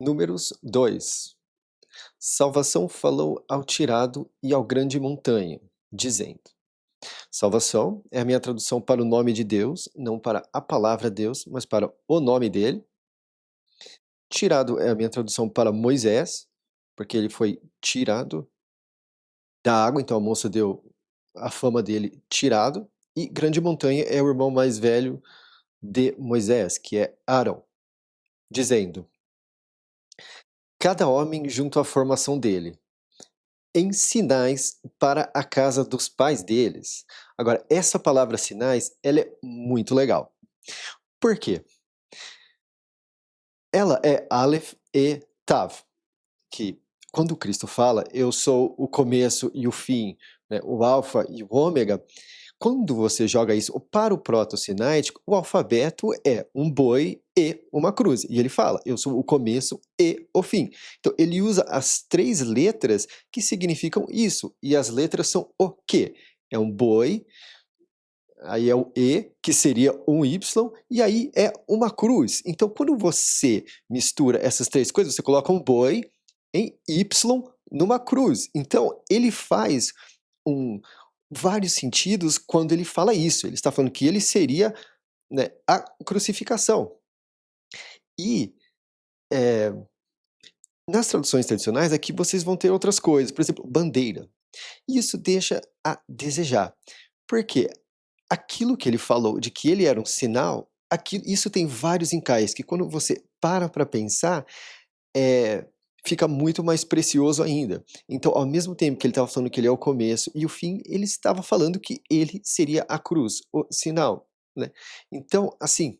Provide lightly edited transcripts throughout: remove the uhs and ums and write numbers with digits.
Números 2. Salvação falou ao tirado e ao grande montanha, dizendo. Salvação é a minha tradução para o nome de Deus, não para a palavra Deus, mas para o nome dele. Tirado é a minha tradução para Moisés, porque ele foi tirado da água, então a moça deu a fama dele tirado. E grande montanha é o irmão mais velho de Moisés, que é Arão, dizendo: cada homem junto à formação dele, em sinais para a casa dos pais deles. Agora, essa palavra sinais, ela é muito legal. Por quê? Ela é Aleph e Tav, que quando Cristo fala, eu sou o começo e o fim, né, o alfa e o ômega, quando você joga isso para o proto-sináitico, o alfabeto é um boi e uma cruz. E ele fala, eu sou o começo e o fim. Então, ele usa as 3 letras que significam isso. E as letras são o quê? É um boi, aí é o E, que seria um Y, e aí é uma cruz. Então, quando você mistura essas 3 coisas, você coloca um boi em Y numa cruz. Então, ele faz um, vários sentidos quando ele fala isso. Ele está falando que ele seria, né, a crucificação. E nas traduções tradicionais aqui vocês vão ter outras coisas, por exemplo, bandeira. E isso deixa a desejar. Porque aquilo que ele falou de que ele era um sinal, isso tem vários encaixes que quando você para pensar, fica muito mais precioso ainda. Então, ao mesmo tempo que ele estava falando que ele é o começo e o fim, ele estava falando que ele seria a cruz, o sinal, né. Então, assim,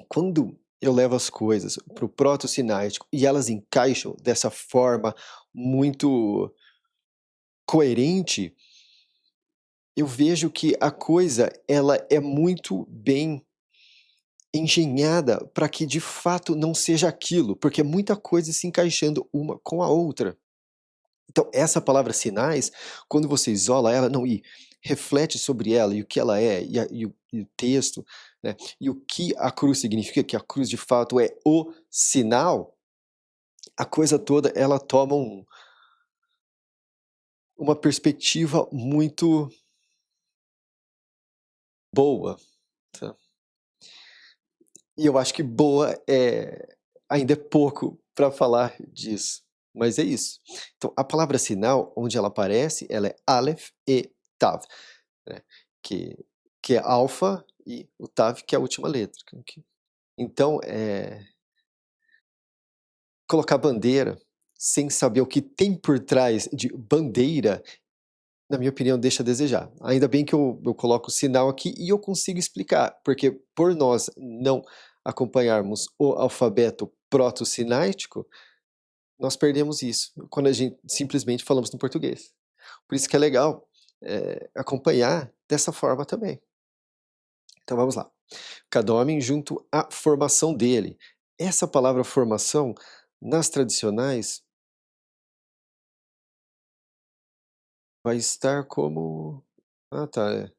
quando eu levo as coisas para o proto-sináitico e elas encaixam dessa forma muito coerente, eu vejo que a coisa ela é muito bem engenhada para que de fato não seja aquilo, porque é muita coisa se encaixando uma com a outra. Então, essa palavra sinais, quando você isola ela, não, e reflete sobre ela e o que ela é, e o texto, né, e o que a cruz significa, que a cruz de fato é o sinal, a coisa toda ela toma uma perspectiva muito boa, tá? E eu acho que boa ainda é pouco para falar disso, mas é isso. Então, a palavra sinal, onde ela aparece, ela é Aleph e Tav, né, que que é alfa e o Tav, que é a última letra. Então, colocar bandeira, sem saber o que tem por trás de bandeira, na minha opinião, deixa a desejar. Ainda bem que eu coloco o sinal aqui e eu consigo explicar, porque por nós não acompanharmos o alfabeto proto-sináitico, nós perdemos isso, quando a gente simplesmente falamos no português. Por isso que é legal, acompanhar dessa forma também. Então vamos lá. Cada homem junto à formação dele. Essa palavra formação, nas tradicionais, vai estar como ah tá,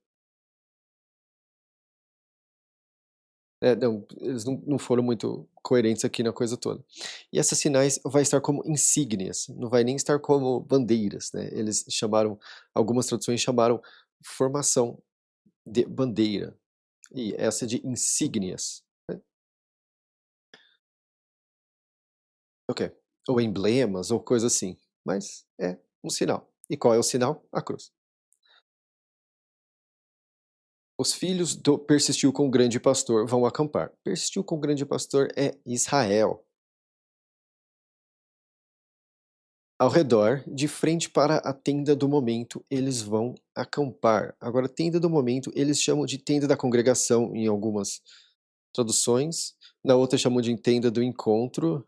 não, eles não foram muito coerentes aqui na coisa toda. E essas sinais vai estar como insígnias, não vai nem estar como bandeiras, né, eles chamaram algumas traduções chamaram formação de bandeira, e essa de insígnias, né. Ok. Ou emblemas ou coisa assim, mas é um sinal. E qual é o sinal? A cruz. Os filhos do persistiu com o grande pastor vão acampar. Persistiu com o grande pastor é Israel. Ao redor, de frente para a tenda do momento, eles vão acampar. Agora, tenda do momento, eles chamam de tenda da congregação em algumas traduções, na outra chamam de tenda do encontro.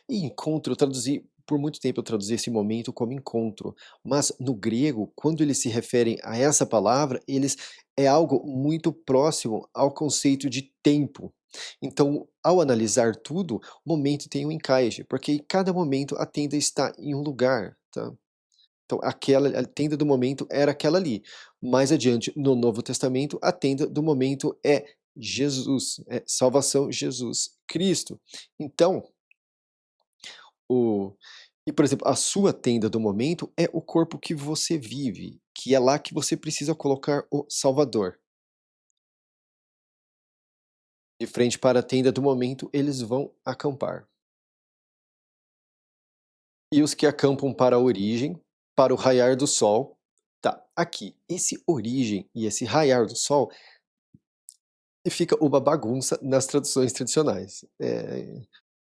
E encontro, eu traduzi, por muito tempo eu traduzi esse momento como encontro, mas no grego, quando eles se referem a essa palavra, eles é algo muito próximo ao conceito de tempo. Então, ao analisar tudo, o momento tem um encaixe, porque em cada momento a tenda está em um lugar, tá? Então, aquela a tenda do momento era aquela ali. Mais adiante, no Novo Testamento, a tenda do momento é Jesus, é salvação, Jesus Cristo. Então, O e, por exemplo, a sua tenda do momento é o corpo que você vive, que é lá que você precisa colocar o Salvador. De frente para a tenda do momento, eles vão acampar. E os que acampam para a origem, para o raiar do sol. Tá, aqui, esse origem e esse raiar do sol, e fica uma bagunça nas traduções tradicionais.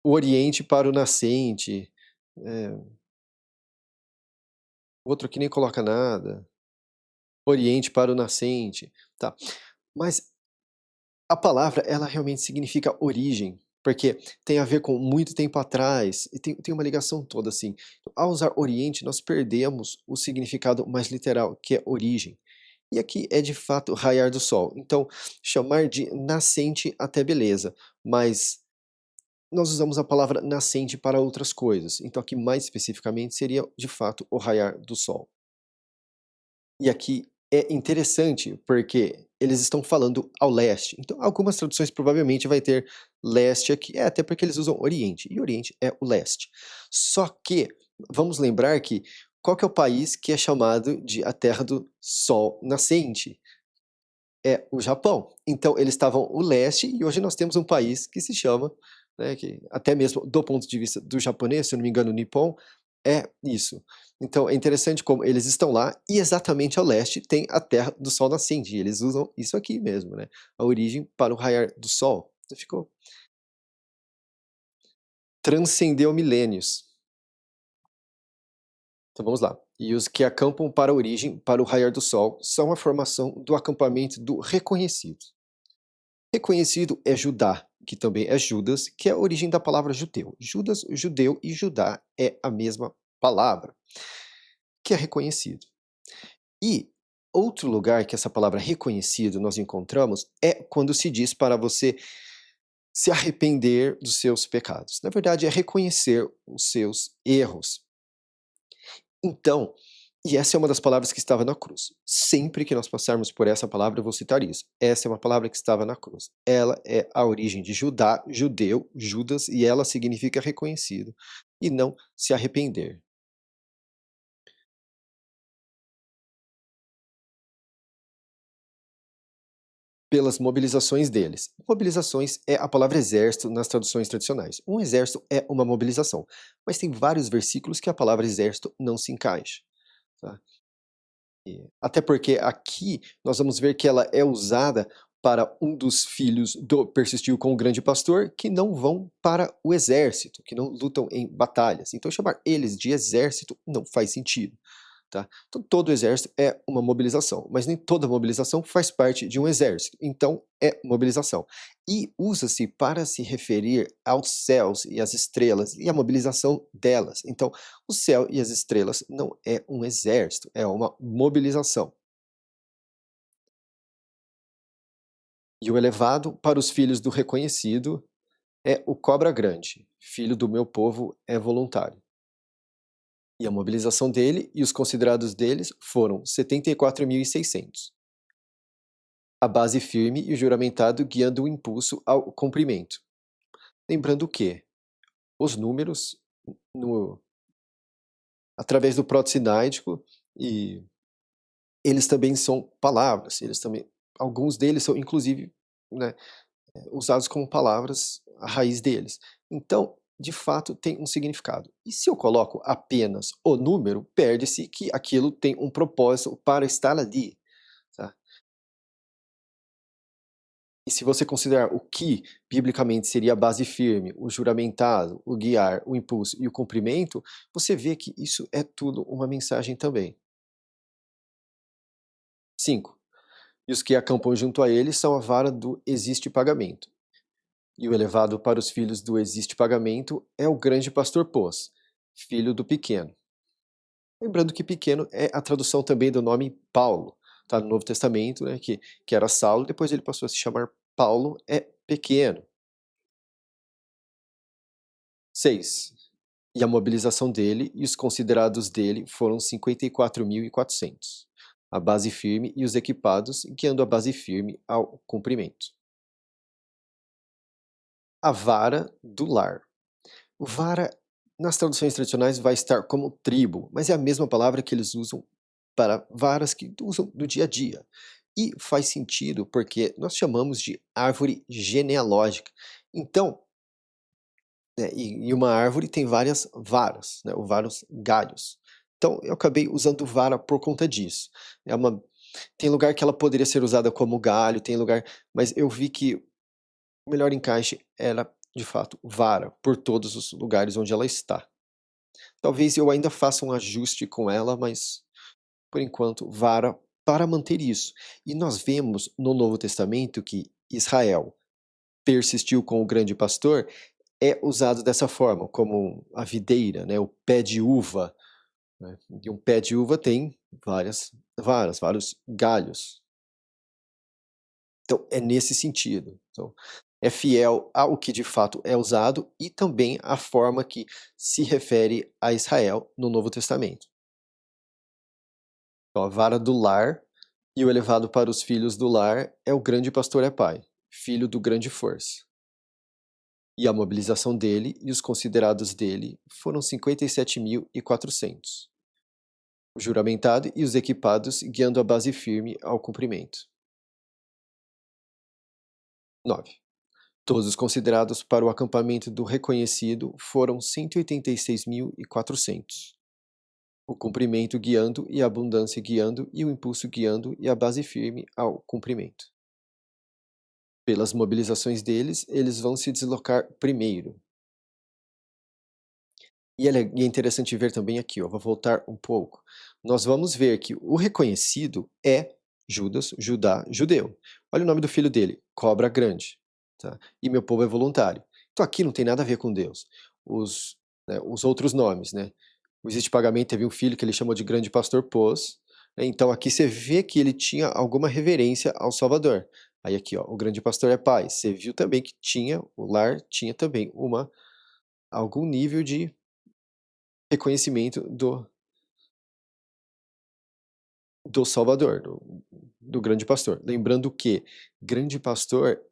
O oriente para o nascente, eh, outro aqui nem coloca nada, oriente para o nascente, tá. Mas a palavra, ela realmente significa origem, porque tem a ver com muito tempo atrás, e tem uma ligação toda, assim. Ao usar oriente, nós perdemos o significado mais literal, que é origem. E aqui é de fato raiar do sol. Então, chamar de nascente até beleza, mas nós usamos a palavra nascente para outras coisas. Então, aqui mais especificamente seria de fato o raiar do sol. E aqui é interessante, porque eles estão falando ao leste, então algumas traduções provavelmente vai ter leste aqui, até porque eles usam oriente, e oriente é o leste. Só que, vamos lembrar que, qual que é o país que é chamado de a terra do sol nascente? É o Japão. Então eles estavam o leste, e hoje nós temos um país que se chama, né, que até mesmo do ponto de vista do japonês, se eu não me engano, Nippon, é isso. Então é interessante como eles estão lá e exatamente ao leste tem a terra do sol nascente, e eles usam isso aqui mesmo, né, a origem para o raiar do sol. Então ficou transcendeu milênios. Então vamos lá. E os que acampam para a origem, para o raiar do sol, são a formação do acampamento do reconhecido. Reconhecido é Judá, que também é Judas, que é a origem da palavra judeu. Judas, judeu e Judá é a mesma palavra, que é reconhecido. E outro lugar que essa palavra reconhecido nós encontramos é quando se diz para você se arrepender dos seus pecados. Na verdade, é reconhecer os seus erros. Então, e essa é uma das palavras que estava na cruz. Sempre que nós passarmos por essa palavra, eu vou citar isso. Essa é uma palavra que estava na cruz. Ela é a origem de Judá, judeu, Judas, e ela significa reconhecido, e não se arrepender. Pelas mobilizações deles. Mobilizações é a palavra exército nas traduções tradicionais. Um exército é uma mobilização, mas tem vários versículos que a palavra exército não se encaixa. Tá? Até porque aqui nós vamos ver que ela é usada para um dos filhos do persistiu com o grande pastor, que não vão para o exército, que não lutam em batalhas. Então chamar eles de exército não faz sentido. Tá? Então todo exército é uma mobilização, mas nem toda mobilização faz parte de um exército, então é mobilização. E usa-se para se referir aos céus e às estrelas e a mobilização delas. Então o céu e as estrelas não é um exército, é uma mobilização. E o elevado para os filhos do reconhecido é o cobra grande, filho do meu povo é voluntário. E a mobilização dele e os considerados deles foram 74.600. A base firme e o juramentado guiando o impulso ao cumprimento. Lembrando que os números, no, através do proto-sináico, e eles também são palavras, eles também, alguns deles são inclusive, né, usados como palavras, a raiz deles. Então, de fato, tem um significado. E se eu coloco apenas o número, perde-se que aquilo tem um propósito para estar ali. Tá? E se você considerar o que biblicamente seria a base firme, o juramentado, o guiar, o impulso e o cumprimento, você vê que isso é tudo uma mensagem também. 5. E os que acampam junto a ele são a vara do existe pagamento. E o elevado para os filhos do existe pagamento é o grande pastor Pôs, filho do pequeno. Lembrando que pequeno é a tradução também do nome Paulo, tá no Novo Testamento, né, que era Saulo, depois ele passou a se chamar Paulo, é pequeno. 6. E a mobilização dele e os considerados dele foram 54.400. A base firme e os equipados, guiando a base firme ao cumprimento. A vara do lar. Vara nas traduções tradicionais vai estar como tribo, mas é a mesma palavra que eles usam para varas que usam no dia a dia. E faz sentido porque nós chamamos de árvore genealógica. Então, né, e uma árvore tem várias varas, né, ou vários galhos. Então eu acabei usando vara por conta disso. É uma Tem lugar que ela poderia ser usada como galho, tem lugar, mas eu vi que o melhor encaixe era, de fato, vara, por todos os lugares onde ela está. Talvez eu ainda faça um ajuste com ela, mas por enquanto vara para manter isso. E nós vemos no Novo Testamento que Israel persistiu com o grande pastor, é usado dessa forma, como a videira, né, o pé de uva, né, e um pé de uva tem várias varas, vários galhos. Então é nesse sentido. Então, é fiel ao que de fato é usado e também à forma que se refere a Israel no Novo Testamento. Então, a vara do lar e o elevado para os filhos do lar é o grande pastor é pai, filho do grande força. E a mobilização dele e os considerados dele foram 57.400. O juramentado e os equipados guiando a base firme ao cumprimento. 9. Todos os considerados para o acampamento do reconhecido foram 186.400. O cumprimento guiando e a abundância guiando e o impulso guiando e a base firme ao cumprimento. Pelas mobilizações deles, eles vão se deslocar primeiro. E é interessante ver também aqui, ó, vou voltar um pouco. Nós vamos ver que o reconhecido é Judas, Judá, judeu. Olha o nome do filho dele, cobra grande. Tá? E meu povo é voluntário. Então aqui não tem nada a ver com Deus. Os outros nomes, né? O Existe Pagamento teve um filho que ele chamou de grande pastor Pôs. Né? Então aqui você vê que ele tinha alguma reverência ao Salvador. Aí aqui, ó, o grande pastor é pai. Você viu também que o lar tinha também algum nível de reconhecimento do Salvador, do grande pastor. Lembrando que grande pastor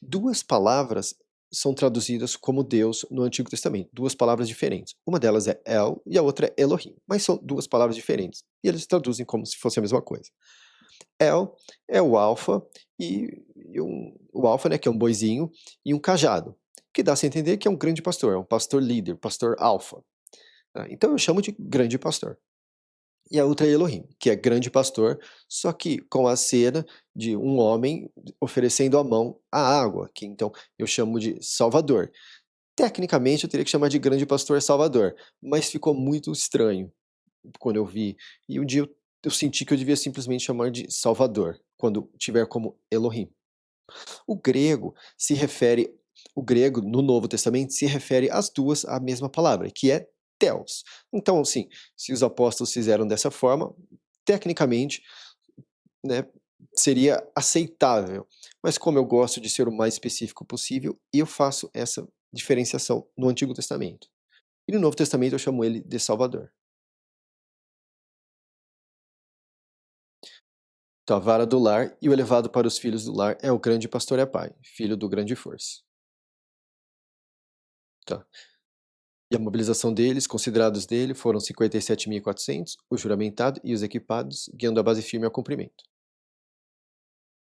duas palavras são traduzidas como Deus no Antigo Testamento, duas palavras diferentes. Uma delas é El e a outra é Elohim, mas são duas palavras diferentes. E eles traduzem como se fosse a mesma coisa. El é o alfa o alfa, né, que é um boizinho, e um cajado, que dá-se a entender que é um grande pastor, é um pastor líder, pastor alfa. Tá? Então eu chamo de grande pastor. E a outra é Elohim, que é grande pastor, só que com a cena de um homem oferecendo a mão à água, que então eu chamo de Salvador. Tecnicamente eu teria que chamar de grande pastor Salvador, mas ficou muito estranho quando eu vi. E um dia eu senti que eu devia simplesmente chamar de Salvador, quando tiver como Elohim. O grego se refere, o grego no Novo Testamento se refere às duas à mesma palavra, que é Theos. Então, assim, se os apóstolos fizeram dessa forma, tecnicamente, né, seria aceitável. Mas como eu gosto de ser o mais específico possível, eu faço essa diferenciação no Antigo Testamento. E no Novo Testamento eu chamo ele de Salvador. Então, a vara do lar e o elevado para os filhos do lar é o grande pastor é pai, filho do grande força. Tá. E a mobilização deles, considerados dele, foram 57.400, o juramentado e os equipados, guiando a base firme ao cumprimento.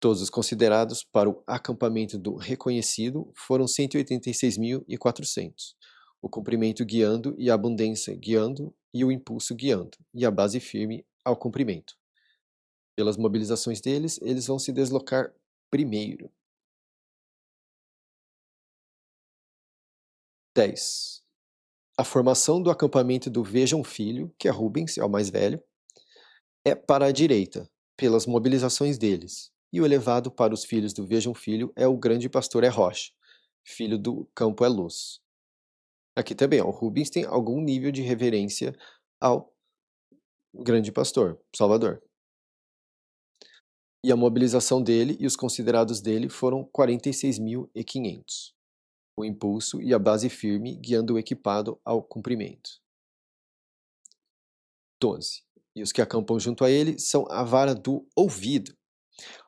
Todos os considerados para o acampamento do reconhecido foram 186.400, o cumprimento guiando e a abundância guiando e o impulso guiando, e a base firme ao cumprimento. Pelas mobilizações deles, eles vão se deslocar primeiro. 10. A formação do acampamento do Vejam Filho, que é Rubens, é o mais velho, é para a direita, pelas mobilizações deles, e o elevado para os filhos do Vejam Filho é o grande pastor é Rocha, filho do campo é Luz. Aqui também, ó, o Rubens tem algum nível de reverência ao grande pastor, Salvador. E a mobilização dele e os considerados dele foram 46.500. O impulso e a base firme guiando o equipado ao cumprimento. 12. E os que acampam junto a ele são a vara do ouvido.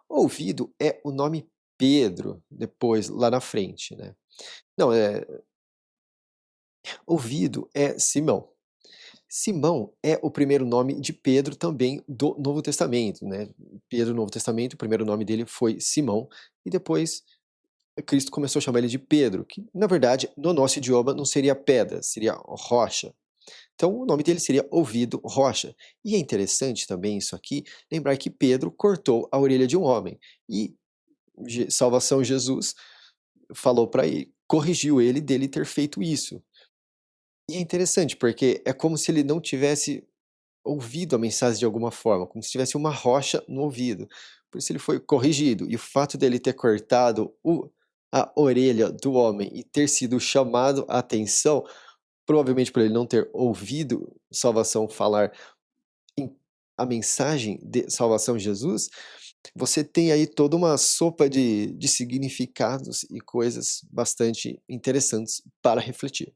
Ouvido é o nome Pedro, depois, lá na frente, né. Não, Ouvido é Simão. Simão é o primeiro nome de Pedro também do Novo Testamento, né. Pedro no Novo Testamento, o primeiro nome dele foi Simão, e depois Cristo começou a chamar ele de Pedro, que na verdade no nosso idioma não seria pedra, seria rocha. Então o nome dele seria Ouvido Rocha. E é interessante também isso aqui, lembrar que Pedro cortou a orelha de um homem, e Salvação Jesus falou para ele, corrigiu ele dele ter feito isso. E é interessante, porque é como se ele não tivesse ouvido a mensagem de alguma forma, como se tivesse uma rocha no ouvido. Por isso ele foi corrigido. E o fato dele ter cortado a orelha do homem e ter sido chamado a atenção, provavelmente por ele não ter ouvido salvação falar em a mensagem de salvação de Jesus, você tem aí toda uma sopa de significados e coisas bastante interessantes para refletir.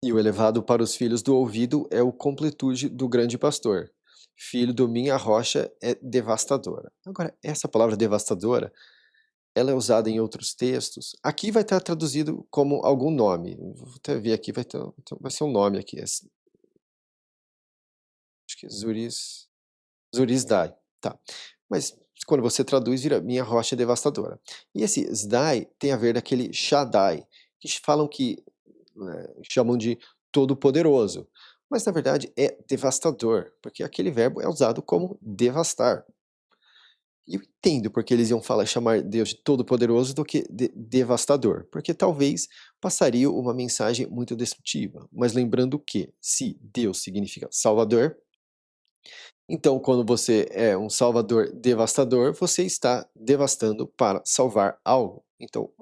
E o elevado para os filhos do ouvido é o completude do grande pastor. Filho do minha rocha é devastadora. Agora, essa palavra devastadora, ela é usada em outros textos. Aqui vai estar traduzido como algum nome. Vou até ver aqui, vai ser um nome aqui. Acho que é Zurisdai. Tá. Mas quando você traduz, vira minha rocha é devastadora. E esse Zdai tem a ver daquele Shaddai, que falam que chamam de todo-poderoso. Mas na verdade é devastador, porque aquele verbo é usado como devastar. E eu entendo porque eles iam falar, chamar Deus de todo-poderoso do que de devastador, porque talvez passaria uma mensagem muito destrutiva. Mas lembrando que, se Deus significa Salvador, então quando você é um Salvador devastador, você está devastando para salvar algo. Então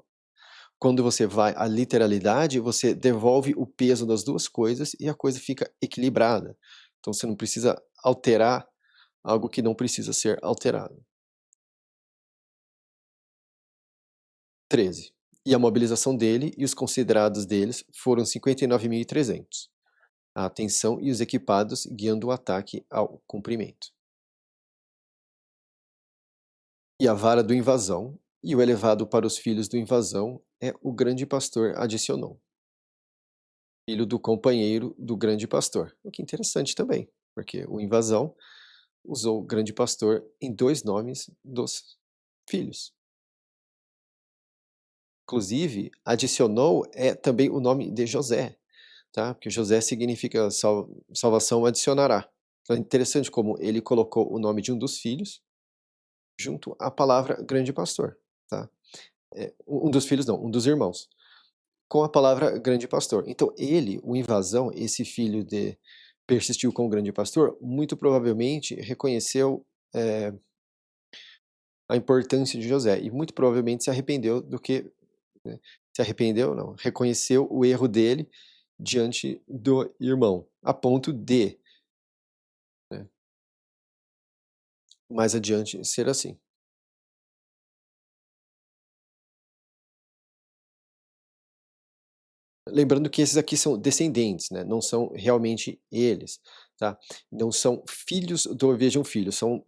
quando você vai à literalidade, você devolve o peso das 2 coisas e a coisa fica equilibrada. Então você não precisa alterar algo que não precisa ser alterado. 13. E a mobilização dele e os considerados deles foram 59.300. A atenção e os equipados guiando o ataque ao cumprimento. E a vara do invasão e o elevado para os filhos do invasão é o grande pastor adicionou. Filho do companheiro do grande pastor. O que é interessante também, porque o invasão usou grande pastor em 2 nomes dos filhos. Inclusive, adicionou é também o nome de José, tá? Porque José significa salvação adicionará. Então é interessante como ele colocou o nome de um dos filhos junto à palavra grande pastor, tá? Um dos filhos não, um dos irmãos, com a palavra grande pastor. Então ele, o invasão, esse filho de persistiu com o grande pastor, muito provavelmente reconheceu a importância de José e muito provavelmente se arrependeu do que, né, se arrependeu não, reconheceu o erro dele diante do irmão, a ponto de, né, mais adiante ser assim. Lembrando que esses aqui são descendentes, né, não são realmente eles, tá? Não são filhos do vejam filhos, são,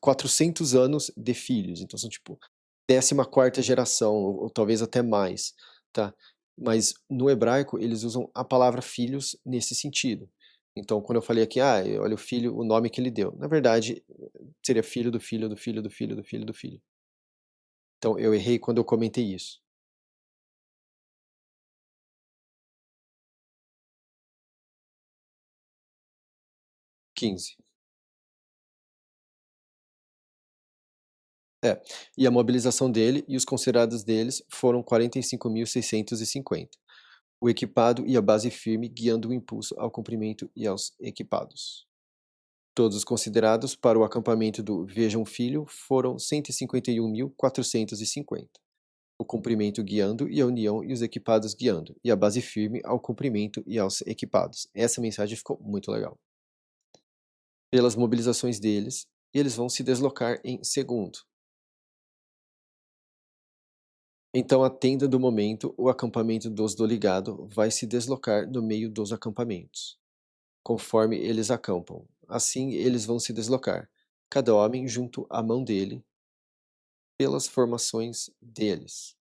400 anos de filhos, então são tipo 14ª geração ou talvez até mais, tá. Mas no hebraico eles usam a palavra filhos nesse sentido. Então quando eu falei aqui: "Ah, olha o filho, o nome que ele deu", na verdade seria filho do filho do filho do filho do filho do filho. Então eu errei quando eu comentei isso. 15. É, e a mobilização dele e os considerados deles foram 45.650. O equipado e a base firme guiando o impulso ao comprimento e aos equipados. Todos os considerados para o acampamento do Vejam Filho foram 151.450. O comprimento guiando e a união e os equipados guiando, e a base firme ao comprimento e aos equipados. Essa mensagem ficou muito legal. Pelas mobilizações deles, eles vão se deslocar em segundo. Então a tenda do momento, o acampamento dos do ligado, vai se deslocar no meio dos acampamentos, conforme eles acampam. Assim eles vão se deslocar, cada homem junto à mão dele, pelas formações deles.